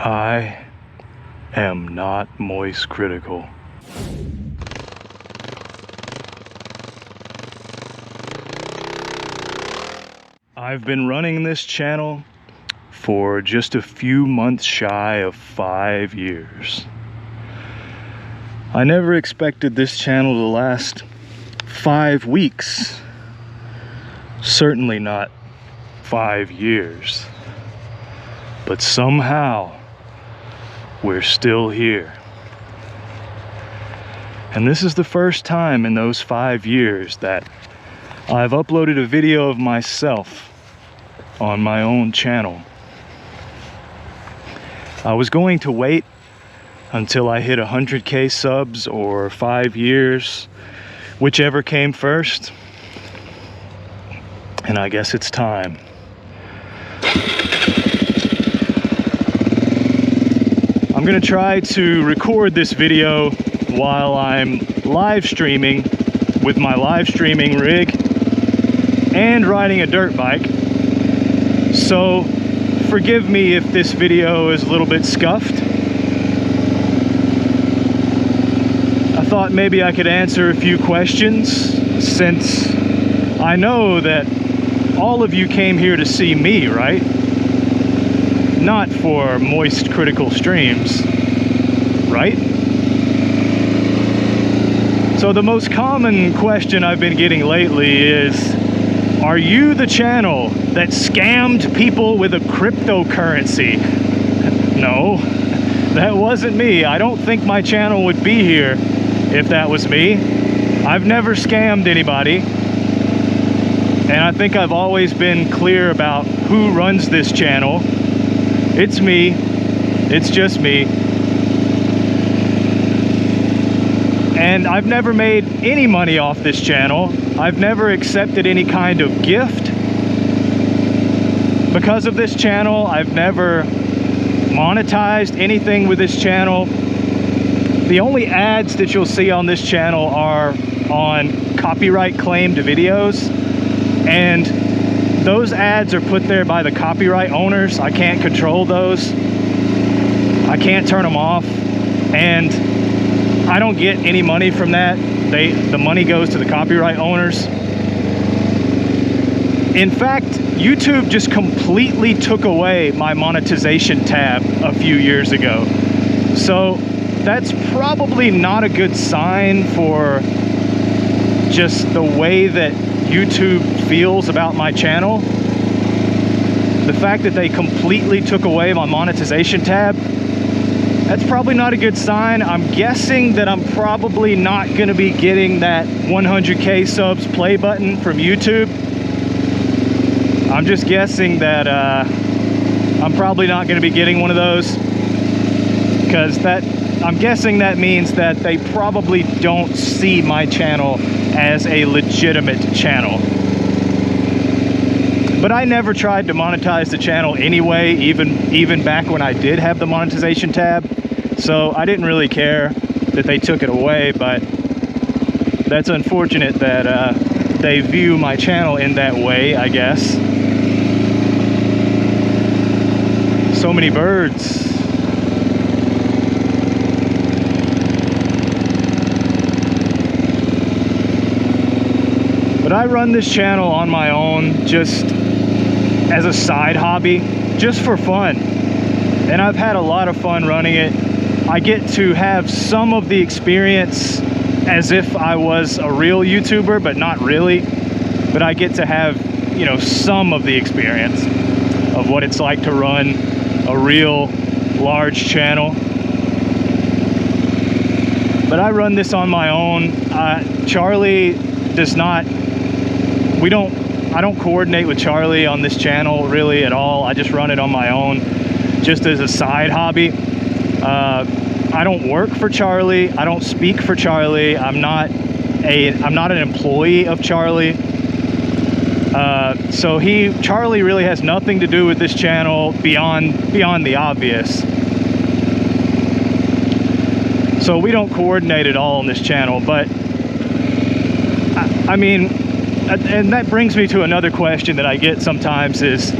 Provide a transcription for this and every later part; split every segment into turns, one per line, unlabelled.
I am not moist critical. I've been running this channel for just a few months shy of 5 years. I never expected this channel to last 5 weeks. Certainly not 5 years. But somehow, we're still here. And this is the first time in those 5 years that I've uploaded a video of myself on my own channel. I was going to wait until I hit 100K subs or 5 years, whichever came first. And I guess it's time. I'm gonna try to record this video while I'm live streaming with my live streaming rig and riding a dirt bike. So forgive me if this video is a little bit scuffed. I thought maybe I could answer a few questions, since I know that all of you came here to see me, right? Not for moist critical streams, right? So the most common question I've been getting lately is, are you the channel that scammed people with a cryptocurrency? No, that wasn't me. I don't think my channel would be here if that was me. I've never scammed anybody. And I think I've always been clear about who runs this channel. It's me. It's just me. And I've never made any money off this channel. I've never accepted any kind of gift because of this channel. I've never monetized anything with this channel. The only ads that you'll see on this channel are on copyright claimed videos, and those ads are put there by the copyright owners. I can't control those. I can't turn them off, and I don't get any money from that. The money goes to the copyright owners. In fact, YouTube just completely took away my monetization tab a few years ago. So that's probably not a good sign for just the way that YouTube feels about my channel. The fact that they completely took away my monetization tab, that's probably not a good sign. I'm guessing that I'm probably not going to be getting that 100K subs play button from YouTube. I'm just guessing that I'm probably not going to be getting one of those, because I'm guessing that means that they probably don't see my channel as a legitimate channel. But I never tried to monetize the channel anyway, even back when I did have the monetization tab. So I didn't really care that they took it away, but that's unfortunate that they view my channel in that way, I guess. So many birds. But I run this channel on my own, just as a side hobby, just for fun. And I've had a lot of fun running it. I get to have some of the experience as if I was a real YouTuber, but not really. But I get to have, you know, some of the experience of what it's like to run a real large channel. But I run this on my own. Charlie does not, I don't coordinate with Charlie on this channel really at all. I just run it on my own, just as a side hobby. I don't work for Charlie. I don't speak for Charlie. I'm not an employee of Charlie. So Charlie really has nothing to do with this channel beyond the obvious. So we don't coordinate at all on this channel. But I mean, and that brings me to another question that I get sometimes is,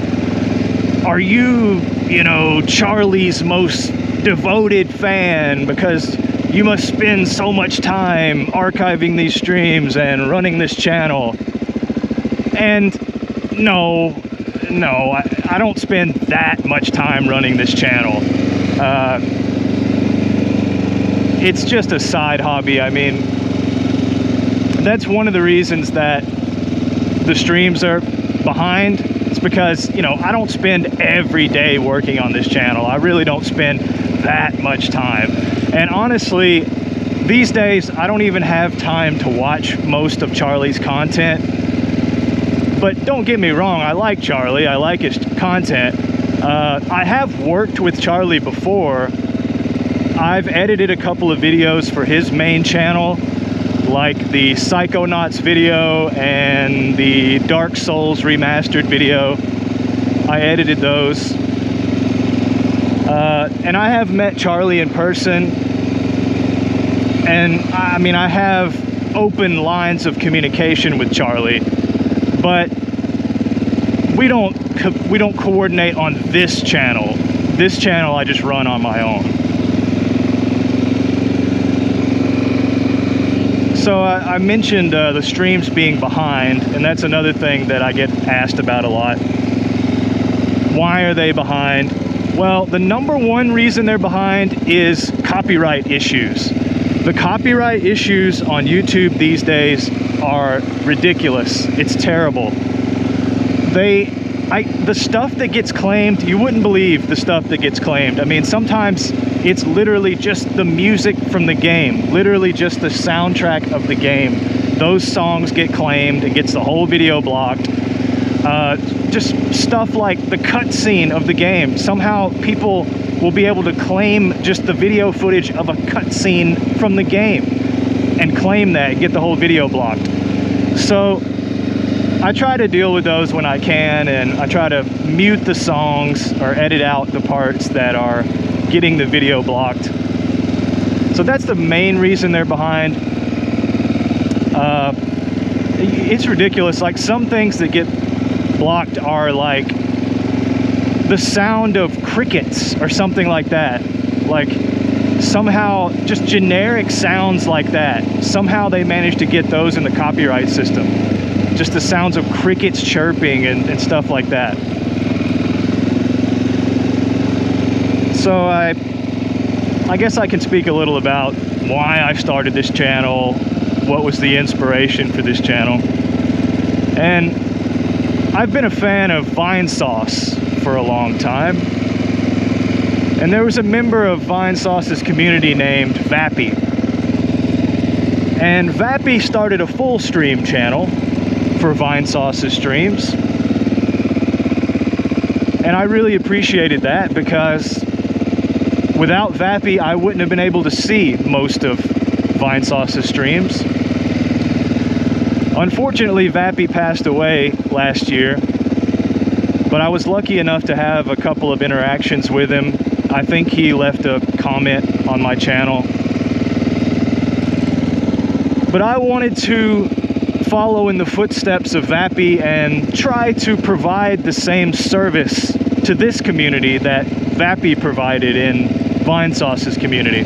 are you you know, Charlie's most devoted fan because you must spend so much time archiving these streams and running this channel. And no, I don't spend that much time running this channel. It's just a side hobby. I mean, that's one of the reasons that the streams are behind. It's because, you know, I don't spend every day working on this channel. I really don't spend that much time. And honestly, these days, I don't even have time to watch most of Charlie's content. But don't get me wrong, I like Charlie, I like his content. I have worked with Charlie before. I've edited a couple of videos for his main channel, like the Psychonauts video and the Dark Souls remastered video. I edited those. And I have met Charlie in person. And I mean, I have open lines of communication with Charlie. But we don't coordinate on this channel. This channel I just run on my own. So I mentioned the streams being behind, and that's another thing that I get asked about a lot. Why are they behind? Well, the number one reason they're behind is copyright issues. The copyright issues on YouTube these days are ridiculous. It's terrible. The stuff that gets claimed, you wouldn't believe the stuff that gets claimed. I mean, sometimes it's literally just the music from the game, literally just the soundtrack of the game. Those songs get claimed, it gets the whole video blocked. Just stuff like the cutscene of the game. Somehow people will be able to claim just the video footage of a cutscene from the game and claim that, get the whole video blocked. So I try to deal with those when I can, and I try to mute the songs or edit out the parts that are getting the video blocked. So that's the main reason they're behind. It's ridiculous. Like, some things that get blocked are like the sound of crickets or something like that. Like, somehow just generic sounds like that, somehow they managed to get those in the copyright system. Just the sounds of crickets chirping and stuff like that. So I guess I can speak a little about why I started this channel, what was the inspiration for this channel. And I've been a fan of Vinesauce for a long time. And there was a member of Vinesauce's community named Vappy. And Vappy started a full stream channel for Vinesauce's streams. And I really appreciated that, because without Vappy, I wouldn't have been able to see most of Vinesauce's streams. Unfortunately, Vappy passed away last year, but I was lucky enough to have a couple of interactions with him. I think he left a comment on my channel. But I wanted to follow in the footsteps of Vappy and try to provide the same service to this community that Vappy provided in Vinesauce's community.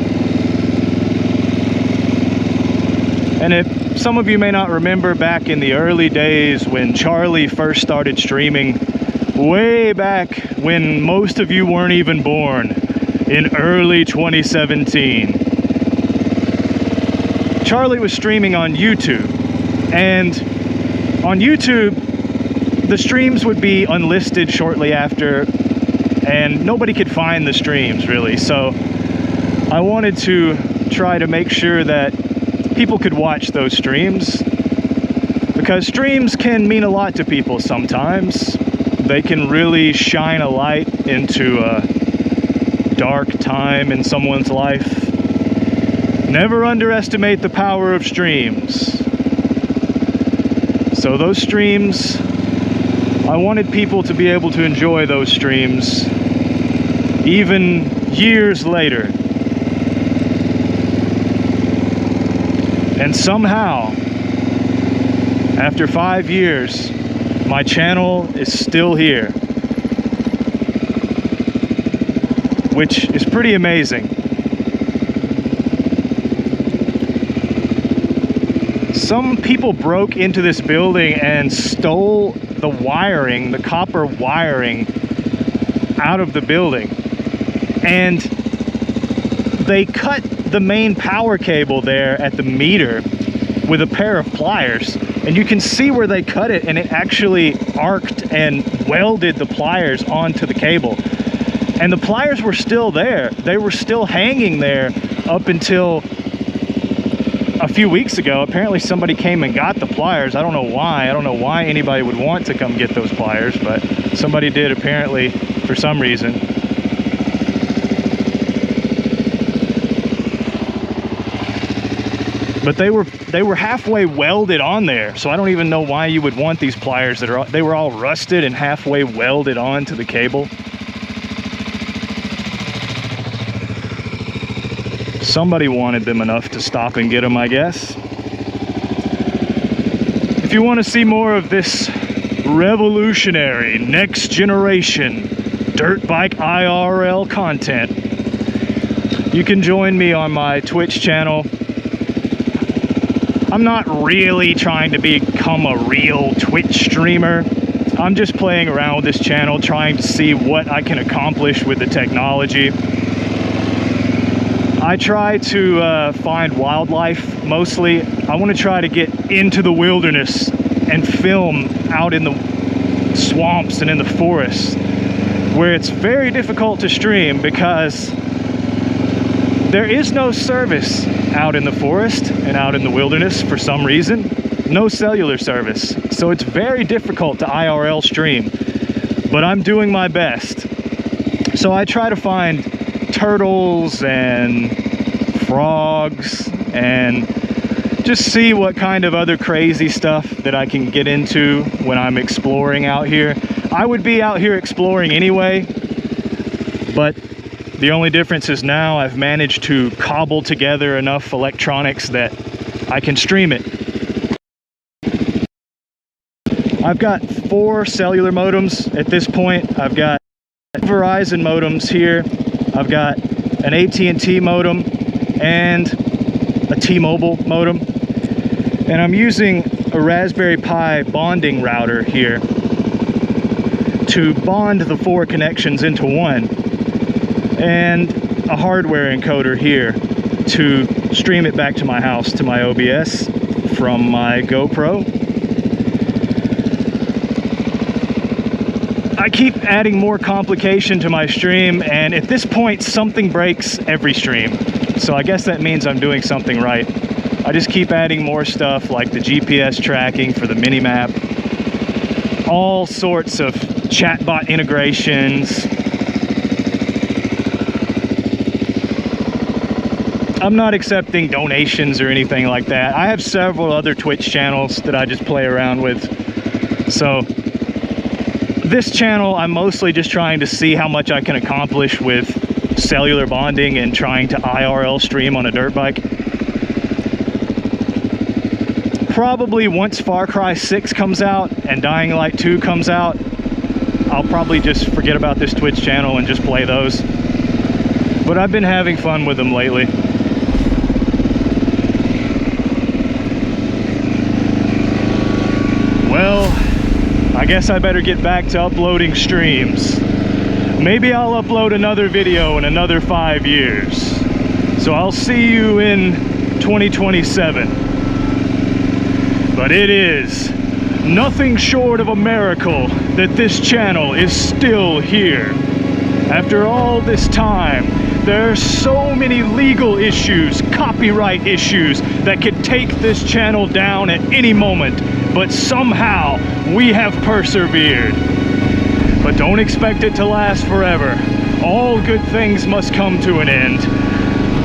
And if some of you may not remember, back in the early days when Charlie first started streaming, way back when most of you weren't even born, in early 2017, Charlie was streaming on YouTube. And on YouTube, the streams would be unlisted shortly after, and nobody could find the streams, really. So I wanted to try to make sure that people could watch those streams, because streams can mean a lot to people sometimes. They can really shine a light into a dark time in someone's life. Never underestimate the power of streams. So those streams, I wanted people to be able to enjoy those streams even years later. And somehow, after 5 years, my channel is still here. which is pretty amazing. Some people broke into this building and stole the wiring, the copper wiring, out of the building. And they cut the main power cable there at the meter with a pair of pliers. And you can see where they cut it, and it actually arced and welded the pliers onto the cable. And the pliers were still there. They were still hanging there up until a few weeks ago. Apparently somebody came and got the pliers. I don't know why. I don't know why anybody would want to come get those pliers, but somebody did apparently for some reason. But they were halfway welded on there, so I don't even know why you would want these pliers they were all rusted and halfway welded onto the cable. Somebody wanted them enough to stop and get them, I guess. If you want to see more of this revolutionary, next generation dirt bike IRL content, you can join me on my Twitch channel. I'm not really trying to become a real Twitch streamer. I'm just playing around with this channel, trying to see what I can accomplish with the technology. I try to find wildlife mostly. I want to try to get into the wilderness and film out in the swamps and in the forests, where it's very difficult to stream because there is no service out in the forest and out in the wilderness for some reason. No cellular service. So it's very difficult to IRL stream, but I'm doing my best. So I try to find turtles and frogs and just see what kind of other crazy stuff that I can get into when I'm exploring out here. I would be out here exploring anyway, but the only difference is now I've managed to cobble together enough electronics that I can stream it. I've got 4 cellular modems at this point. I've got Verizon modems here. I've got an AT&T modem and a T-Mobile modem. And I'm using a Raspberry Pi bonding router here to bond the 4 connections into one, and a hardware encoder here to stream it back to my house, to my OBS from my GoPro. I keep adding more complication to my stream, and at this point something breaks every stream. So I guess that means I'm doing something right. I just keep adding more stuff like the GPS tracking for the mini-map, all sorts of chatbot integrations. I'm not accepting donations or anything like that. I have several other Twitch channels that I just play around with. So this channel, I'm mostly just trying to see how much I can accomplish with cellular bonding and trying to IRL stream on a dirt bike. Probably once Far Cry 6 comes out and Dying Light 2 comes out, I'll probably just forget about this Twitch channel and just play those. But I've been having fun with them lately. Well, I guess I better get back to uploading streams. Maybe I'll upload another video in another 5 years. So I'll see you in 2027. But it is nothing short of a miracle that this channel is still here. After all this time, there are so many legal issues, copyright issues that could take this channel down at any moment, but somehow we have persevered. But don't expect it to last forever. All good things must come to an end.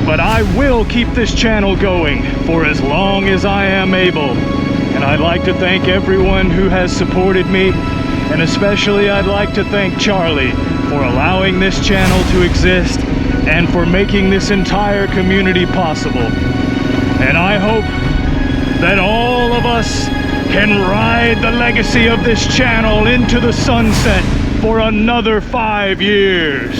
But I will keep this channel going for as long as I am able. And I'd like to thank everyone who has supported me, and especially I'd like to thank Charlie for allowing this channel to exist and for making this entire community possible. And I hope that all of us can ride the legacy of this channel into the sunset for another 5 years.